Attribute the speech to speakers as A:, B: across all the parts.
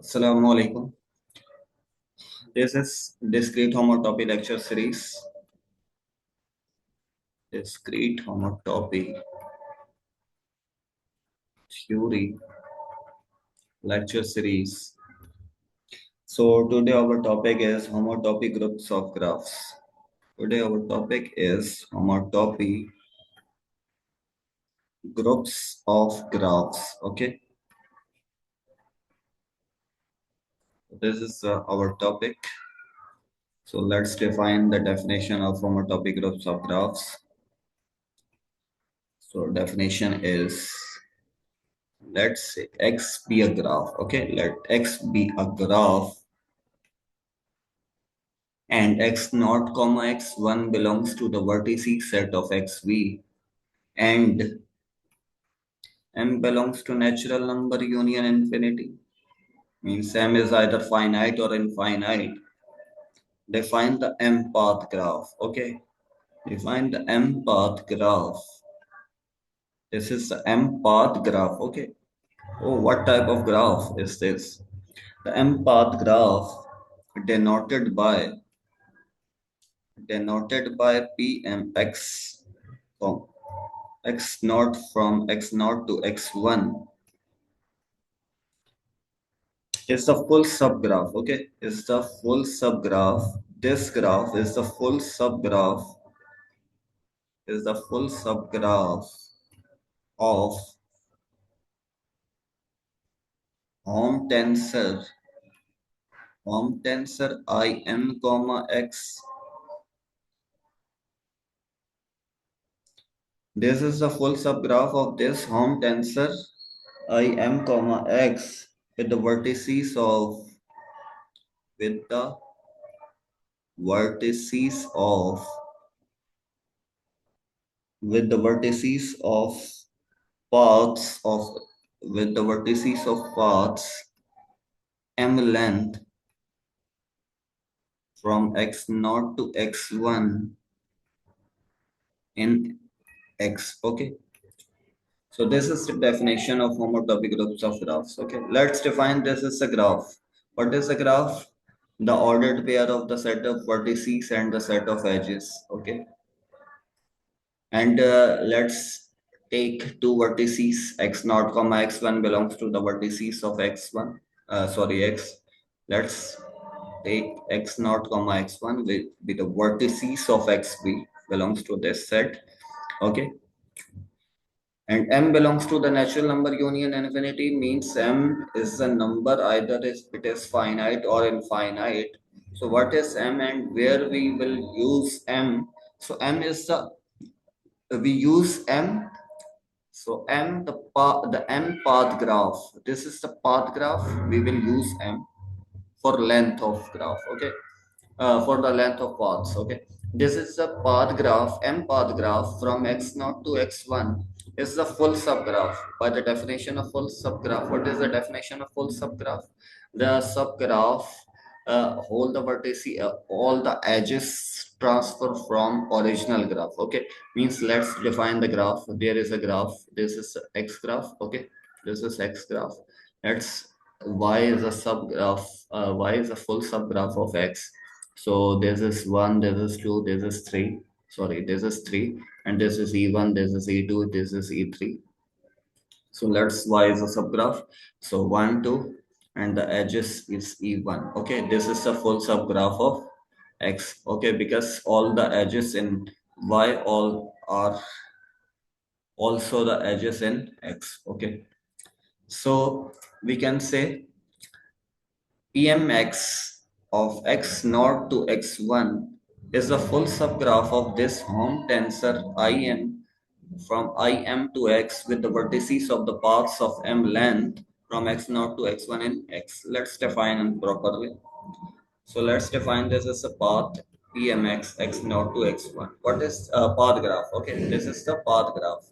A: Assalamu alaikum. This is Discrete Homotopy lecture series. Discrete Homotopy Theory lecture series. So today our topic is homotopy groups of graphs. Today our topic is homotopy groups of graphs. Okay, this is our topic. So let's define the definition of homotopy groups of graphs. So definition is, let's say X be a graph. Okay, let X be a graph and x naught comma x1 belongs to the vertices set of xv and m belongs to natural number union infinity, means m is either finite or infinite. Define the m path graph. Okay, define the m path graph. This is the m path graph. Okay, oh, what type of graph is this? The m path graph denoted by pmx from x naught to x1 is the full subgraph. Okay, is the full subgraph. This graph is the full subgraph, of home tensor im comma x. This is the full subgraph of this home tensor im comma x with the vertices of with the vertices of with the vertices of paths of with the vertices of paths m length from x naught to x1 in x. Okay, so this is the definition of homotopy groups of graphs. Okay, let's define this as a graph. What is a graph? The ordered pair of the set of vertices and the set of edges. Okay, and let's take two vertices. X naught comma x1 belongs to the vertices of x1, sorry, x. Let's take x naught comma x1 with the vertices of xb belongs to this set. Okay, and m belongs to the natural number union infinity, means m is the number either it is finite or infinite. So what is m and where we will use m? So m is the we use m. So m, the m path graph, this is the path graph. We will use m for length of graph. Okay, for the length of paths. Okay, this is the path graph, m path graph from x naught to x1 is the full subgraph. By the definition of full subgraph, what is the definition of full subgraph? The subgraph all the vertices, all the edges transfer from original graph. Okay, means let's define the graph. There is a graph. This is x graph. Okay, this is x graph. Let's y is a subgraph. Y is a full subgraph of x. So this is 1, this is 2, this is 3. Sorry, this is 3, and this is E1, this is E2, this is E3. So let's y is a subgraph. So 1, 2, and the edges is E1. Okay, this is the full subgraph of x. Okay, because all the edges in y all are also the edges in x. Okay, so we can say Pmx of x naught to x1 is the full subgraph of this home tensor Im from Im to x with the vertices of the paths of m length from x naught to x1 in x. Let's define it properly. So let's define this as a path Pmx x naught to x1. What is a path graph? Okay, this is the path graph.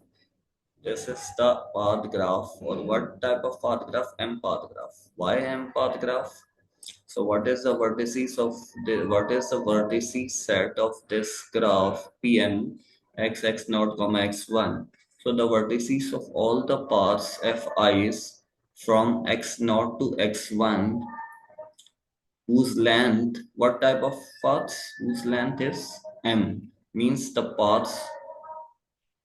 A: This is the path graph, or what type of path graph? M path graph. Why M path graph? So what is the vertices set of this graph Pm x naught comma x1? So the vertices of all the paths Fi's from x0 to x1 whose length, what type of paths? Whose length is m, means the paths,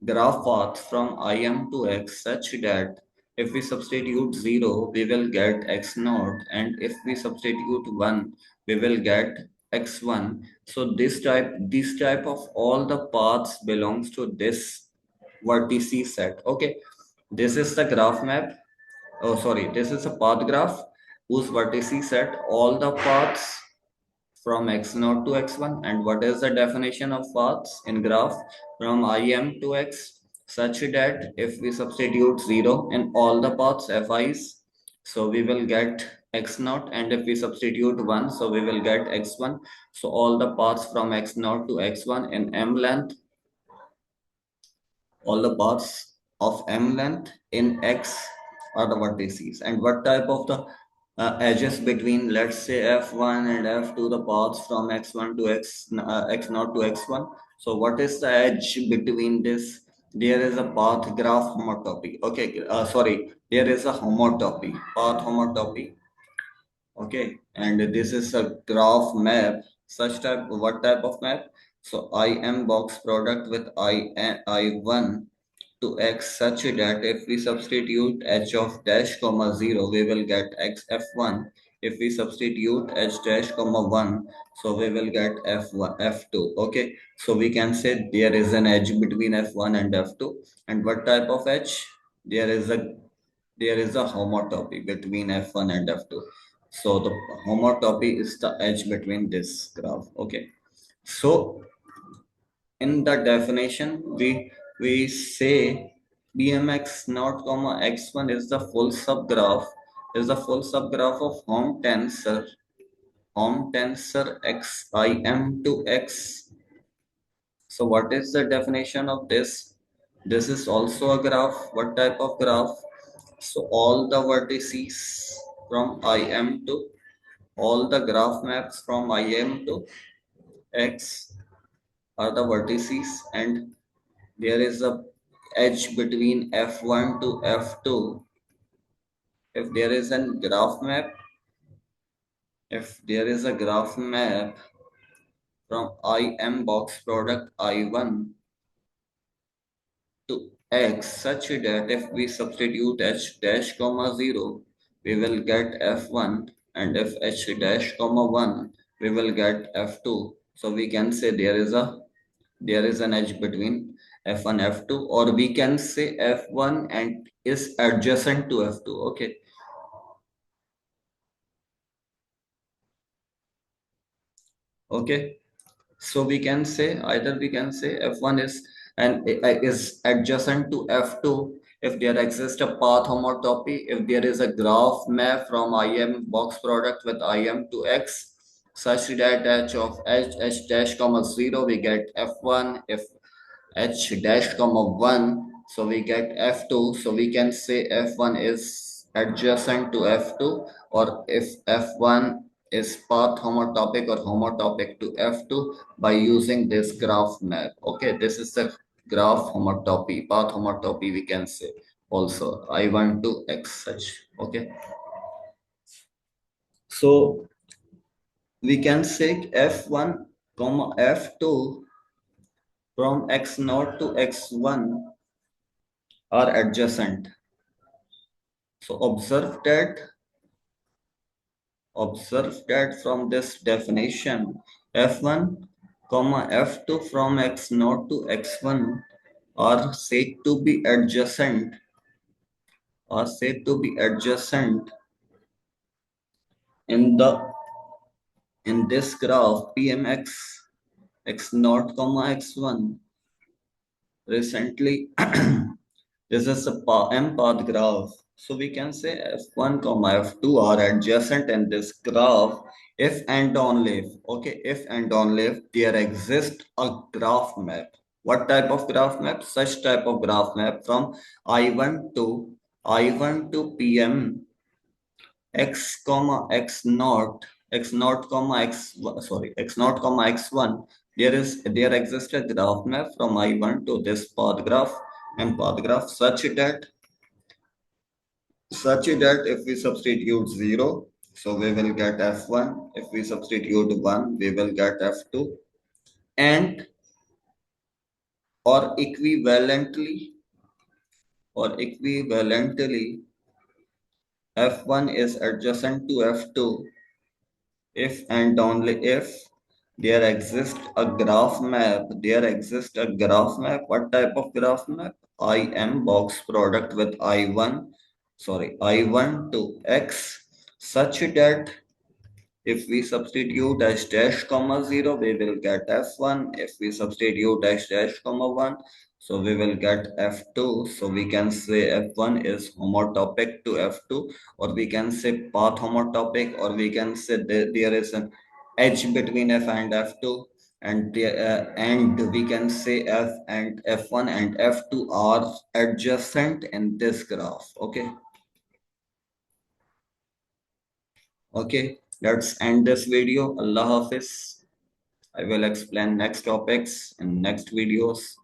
A: graph path from im to x such that if we substitute 0, we will get x naught, and if we substitute 1, we will get x1. So this type of all the paths belongs to this vertices set. Okay, this is the graph map. Oh, sorry, this is a path graph whose vertices set all the paths from x0 to x1. And what is the definition of paths in graph? From im to x, such that if we substitute 0 in all the paths fi's, so we will get x0, and if we substitute 1, so we will get x1. So all the paths from x0 to x1 in m length, all the paths of m length in x are the vertices. And what type of the edges between, let's say, f1 and f2, the paths from x1 to x0 to x1? So what is the edge between this? There is a path graph homotopy. Okay, sorry, there is a homotopy, path homotopy. Okay, and this is a graph map. Such type, what type of map? So im box product with I1 to x such that if we substitute h of dash comma 0, we will get x f1. If we substitute h dash comma 1, so we will get f1 f2. Okay, so we can say there is an edge between f1 and f2. And what type of edge? There is a homotopy between f1 and f2. So the homotopy is the edge between this graph. Okay, so in the definition we say bmx naught comma x1 is the full subgraph, of home tensor xim to x. So what is the definition of this? This is also a graph. What type of graph? So all the vertices from im to, all the graph maps from im to x are the vertices, and there is a edge between f1 to f2. If there is a graph map, if there is a graph map from im box product I1 to x such that if we substitute h dash comma 0, we will get f1, and if h dash comma 1, we will get f2. So we can say there is an edge between f1 f2, or we can say f1 and is adjacent to f2. Okay, okay, so we can say either we can say f1 is adjacent to f2 if there exists a path homotopy, if there is a graph map from im box product with im to x such that h of h dash comma 0, we get f1. If h dash comma 1, so we get f2. So we can say f1 is adjacent to f2, or if f1 is path homotopic or homotopic to f2 by using this graph map. Okay, this is the graph homotopy, path homotopy we can say also I1 to x such. Okay, so we can say f1 comma f2 from x0 to x1 are adjacent. So observe that from this definition, f1 comma f2 from x0 to x1 are said to be adjacent, in this graph pmx x0 comma x1. Recently this is a m path graph. So we can say f1 comma f2 are adjacent in this graph if and only if, okay, if and only if there exists a graph map. What type of graph map? Such type of graph map from I1 to PM x comma x naught, comma x, sorry, x naught comma x1. There exists a graph map from I1 to this path graph and path graph such that such that if we substitute 0, so we will get F1. If we substitute 1, we will get F2. And or equivalently, or equivalently, F1 is adjacent to F2 if and only if there exists a graph map. What type of graph map? IM box product with I1 to X, such that if we substitute dash dash comma 0, we will get F1. If we substitute dash dash comma 1, so we will get F2. So we can say F1 is homotopic to F2, or we can say path homotopic, or we can say there is an edge between F and F2. And we can say F and F1 and F2 are adjacent in this graph. Okay, let's end this video. Allah Hafiz. I will explain next topics in next videos.